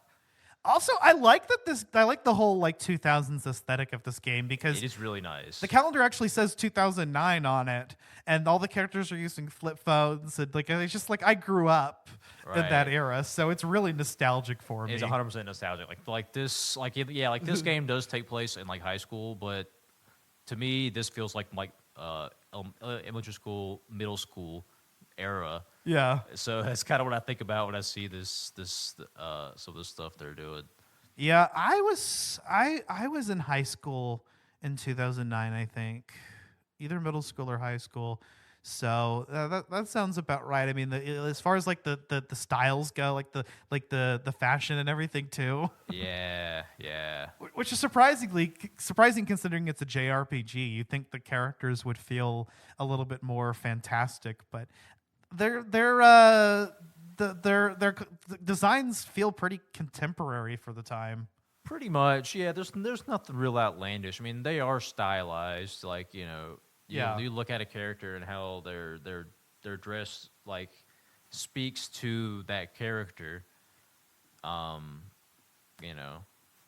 Also, I like the whole like 2000s aesthetic of this game because It is really nice. the calendar actually says 2009 on it, and all the characters are using flip phones, and like it's just like I grew up in that Right. era, so it's really nostalgic for me. It's 100% nostalgic. Like this, like this game does take place in like high school, but to me, this feels like elementary school, middle school era. Yeah. So that's kind of what I think about when I see some of the stuff they're doing. Yeah, I was in high school in 2009, I think, either middle school or high school. So that sounds about right. I mean, as far as like the styles go, like the fashion and everything too. Yeah. Which is surprising considering it's a JRPG. You'd think the characters would feel a little bit more fantastic, but their designs feel pretty contemporary for the time. Pretty much, yeah. There's nothing real outlandish. I mean, they are stylized. Like you look at a character and how their dress like speaks to that character.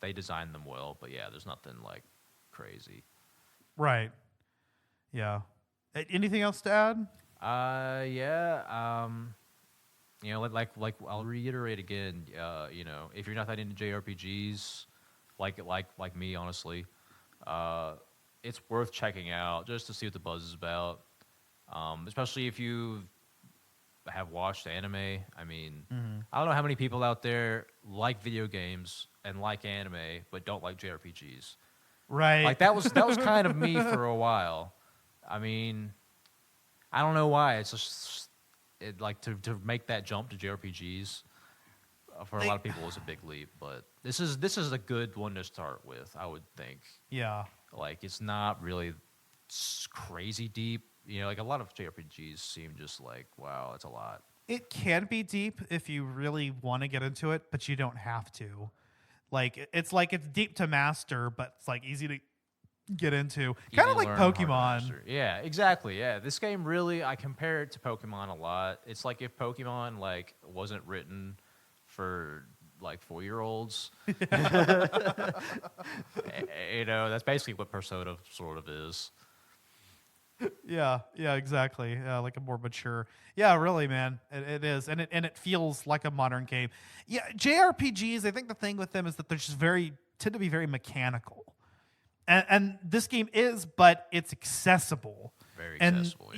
They designed them well, but yeah, there's nothing like crazy. Right. Yeah. Anything else to add? Yeah. Like I'll reiterate again. If you're not that into JRPGs, like me, honestly, it's worth checking out just to see what the buzz is about. Especially if you have watched anime. I mean, I don't know how many people out there like video games and like anime, but don't like JRPGs. Right. Like that was kind of me for a while. I mean, I don't know why. It's just to make that jump to JRPGs for a lot of people is a big leap. But this is a good one to start with, I would think. Yeah. Like it's not really crazy deep. Like a lot of JRPGs seem just like, wow, it's a lot. It can be deep if you really want to get into it, but you don't have to. It's deep to master, but it's like easy to get into. Kind of like Pokemon. Yeah, exactly. Yeah, this game really, I compare it to Pokemon a lot. It's like if Pokemon like wasn't written for like 4-year-olds. That's basically what Persona sort of is. Yeah, exactly. Like a more mature. Yeah, really, man. It is, and it feels like a modern game. Yeah, JRPGs. I think the thing with them is that they're just tend to be very mechanical, and this game is, but it's accessible. Very accessible.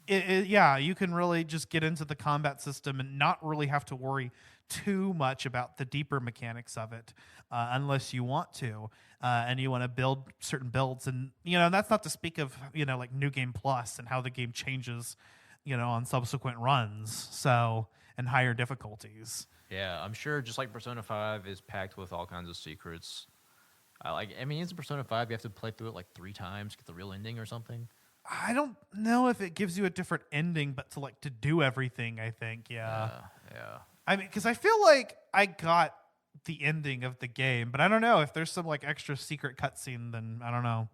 Yeah. You can really just get into the combat system and not really have to worry too much about the deeper mechanics of it, unless you want to. And you want to build certain builds, and that's not to speak of like New Game Plus and how the game changes, on subsequent runs, and higher difficulties. Yeah, I'm sure just like Persona 5 is packed with all kinds of secrets. Isn't Persona 5 you have to play through it like 3 times to get the real ending or something? I don't know if it gives you a different ending, but to do everything, I think, yeah. I mean, because I feel like I got the ending of the game, but I don't know if there's some like extra secret cutscene. Then I don't know.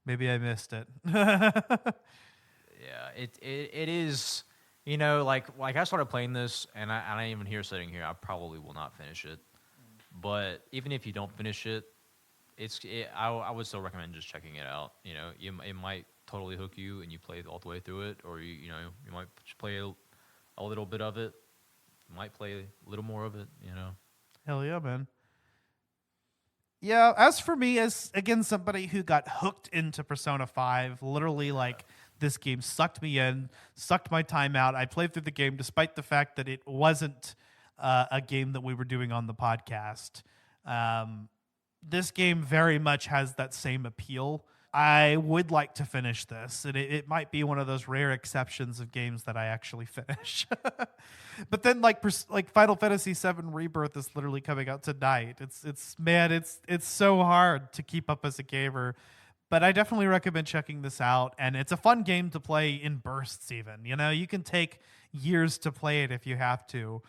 Maybe I missed it. Yeah, it is. Like I started playing this, and I even here sitting here, I probably will not finish it. But even if you don't finish it, I would still recommend just checking it out. It might totally hook you, and you play all the way through it, or you might just play a little bit of it. You might play a little more of it. Hell yeah, man. Yeah, as for me, as again somebody who got hooked into Persona 5, literally like this game sucked me in, sucked my time out. I played through the game despite the fact that it wasn't a game that we were doing on the podcast. This game very much has that same appeal. I would like to finish this, and it might be one of those rare exceptions of games that I actually finish. But then, like Final Fantasy VII Rebirth is literally coming out tonight. It's so hard to keep up as a gamer. But I definitely recommend checking this out, and it's a fun game to play in bursts. Even you can take years to play it if you have to.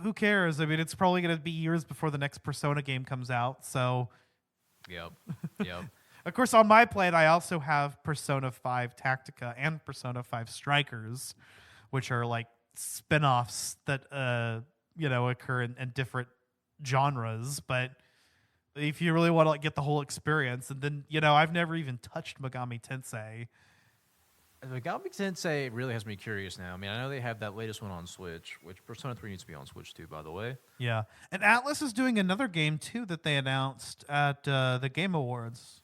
Who cares? I mean, it's probably going to be years before the next Persona game comes out. So, Yep. of course, on my plate, I also have Persona 5 Tactica and Persona 5 Strikers, which are like spin-offs that occur in different genres. But if you really want to get the whole experience, and then I've never even touched Megami Tensei. Megami Tensei really has me curious now. I mean, I know they have that latest one on Switch, which Persona 3 needs to be on Switch too, by the way. Yeah, and Atlus is doing another game too that they announced at the Game Awards.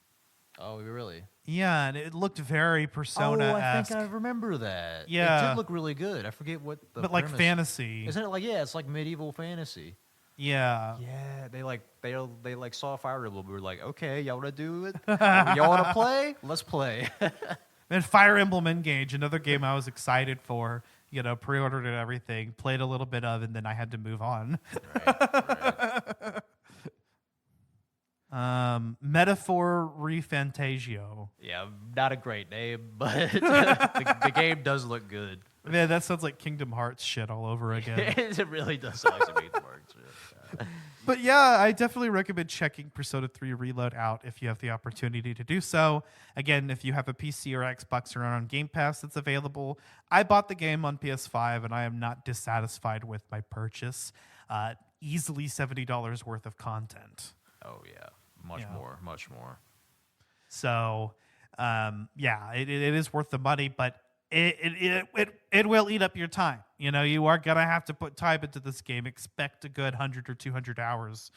Oh, really? Yeah, and it looked very Persona-esque. I think I remember that. Yeah. It did look really good. I forget what the But like premise- fantasy. Isn't it like, it's like medieval fantasy. Yeah. Yeah, they saw Fire Emblem. We were like, okay, y'all want to do it? Y'all want to play? Let's play. And Fire Emblem Engage, another game I was excited for. Pre-ordered and everything, played a little bit of, and then I had to move on. Right. Metaphor Refantasio. Yeah, not a great name, but the game does look good. Man, that sounds like Kingdom Hearts shit all over again. It really does sound like some Kingdom Hearts shit. But yeah, I definitely recommend checking Persona 3 Reload out if you have the opportunity to do so. Again, if you have a PC or Xbox or on Game Pass, it's available. I bought the game on PS5, and I am not dissatisfied with my purchase. Easily $70 worth of content. Oh, yeah. Much more. So, it is worth the money, but it will eat up your time. You are going to have to put time into this game. Expect a good 100 or 200 hours,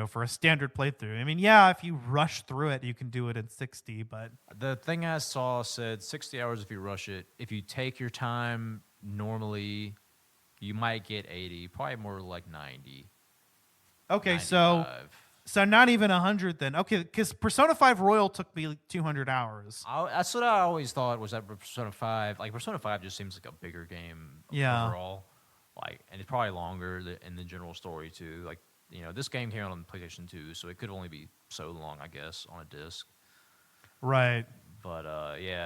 for a standard playthrough. I mean, yeah, if you rush through it, you can do it in 60, but... The thing I saw said 60 hours if you rush it. If you take your time normally, you might get 80, probably more like 90. Okay, 95. So not even 100 then. Okay, because Persona 5 Royal took me 200 hours. That's what I always thought was that Persona 5. Like, Persona 5 just seems like a bigger game overall. And it's probably longer in the general story, too. Like, this game came out on PlayStation 2, so it could only be so long, I guess, on a disc. Right. But,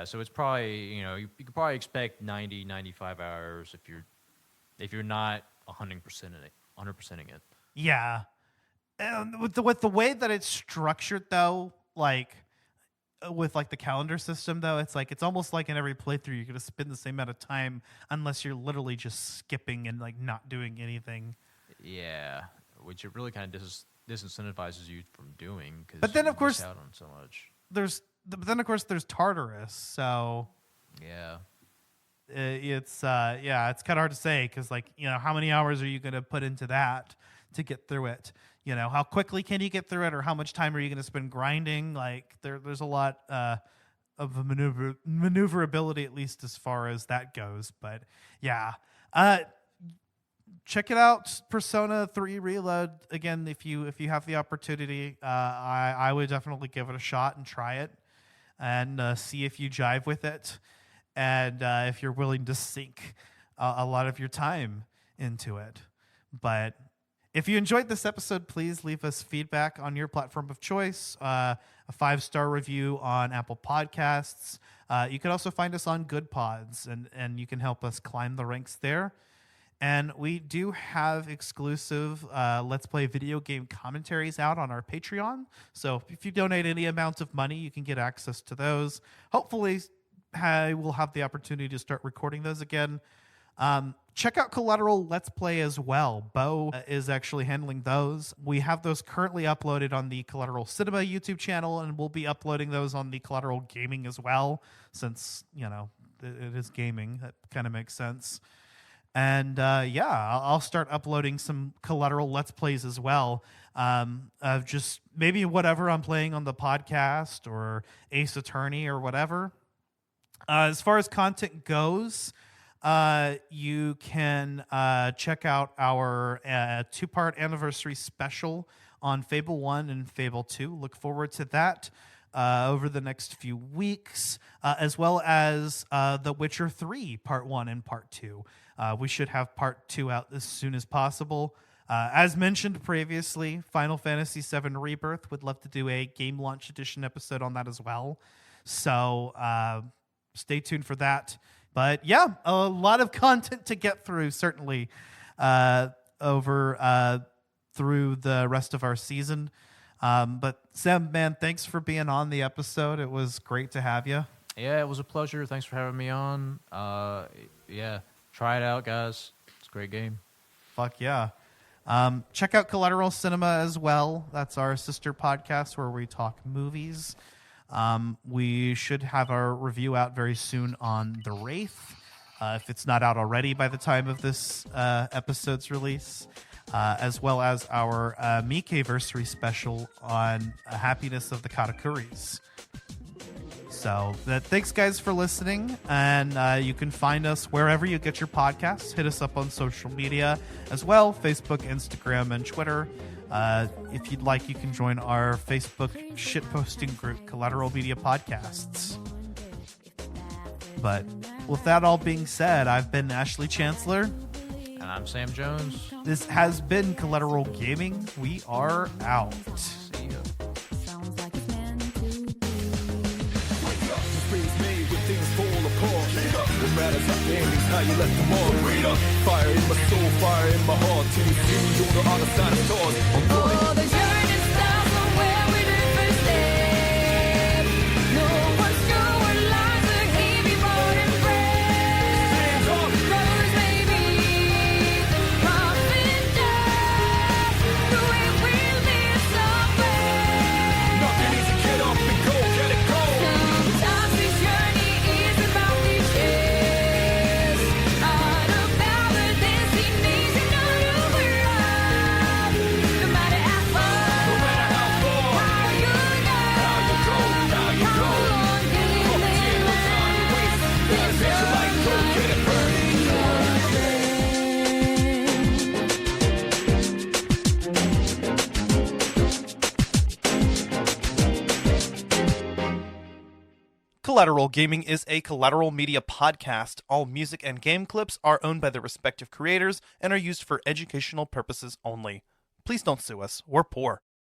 so it's probably, you could probably expect 90, 95 hours if you're not 100%ing it. Yeah. And with the way that it's structured, though, with the calendar system, though, it's almost like in every playthrough you're going to spend the same amount of time unless you're literally just skipping and not doing anything. Yeah, which it really kind of disincentivizes you from doing. But then, of course, miss out on so much. There's Tartarus, so yeah. It's kind of hard to say because how many hours are you going to put into that to get through it? How quickly can you get through it, or how much time are you going to spend grinding? There's a lot of maneuverability, at least as far as that goes. But yeah, check it out, Persona 3 Reload. Again, if you have the opportunity, I would definitely give it a shot and try it, and see if you jive with it, and if you're willing to sink a lot of your time into it. But if you enjoyed this episode, please leave us feedback on your platform of choice, a 5-star review on Apple Podcasts. You can also find us on Good Pods, and you can help us climb the ranks there. And we do have exclusive Let's Play video game commentaries out on our Patreon. So if you donate any amount of money, you can get access to those. Hopefully, we'll have the opportunity to start recording those again. Check out Collateral Let's Play as well. Bo is actually handling those. We have those currently uploaded on the Collateral Cinema YouTube channel, and we'll be uploading those on the Collateral Gaming as well, since, it is gaming. That kind of makes sense. And I'll start uploading some Collateral Let's Plays as well. Of just maybe whatever I'm playing on the podcast or Ace Attorney or whatever. As far as content goes, you can check out our 2-part anniversary special on Fable 1 and Fable 2. Look forward to that over the next few weeks, as well as The Witcher 3 Part 1 and Part 2. We should have Part 2 out as soon as possible. As mentioned previously, Final Fantasy VII Rebirth would love to do a Game Launch Edition episode on that as well. So stay tuned for that. But yeah, a lot of content to get through, certainly, over through the rest of our season. But Sam, man, thanks for being on the episode. It was great to have you. Yeah, it was a pleasure. Thanks for having me on. Yeah, try it out, guys. It's a great game. Fuck yeah. Check out Collateral Cinema as well. That's our sister podcast where we talk movies. We should have our review out very soon on The Wraith, if it's not out already by the time of this episode's release, as well as our Mikeversary special on Happiness of the Katakuris. So thanks, guys, for listening. And you can find us wherever you get your podcasts. Hit us up on social media as well, Facebook, Instagram, and Twitter. If you'd like, you can join our Facebook shitposting group, Collateral Media Podcasts. But with that all being said, I've been Ashley Chancellor. And I'm Sam Jones. This has been Collateral Gaming. We are out. See ya. What matters at the end is how you let them on. Fire in my soul, fire in my heart. Till you see me on the other side of doors. Oh, the journey starts from where we did first step. No one's sure what lies ahead before them friends. Brothers may be rough and tough, the way we'll miss somewhere. Nothing easy, get up and go, get it go. Sometimes this journey is about the chase. Out of power, destination, out of love. No matter how far, how you go, how long can it last? This journey Get it burning. Collateral Gaming is a Collateral Media podcast. All music and game clips are owned by their respective creators and are used for educational purposes only. Please don't sue us. We're poor.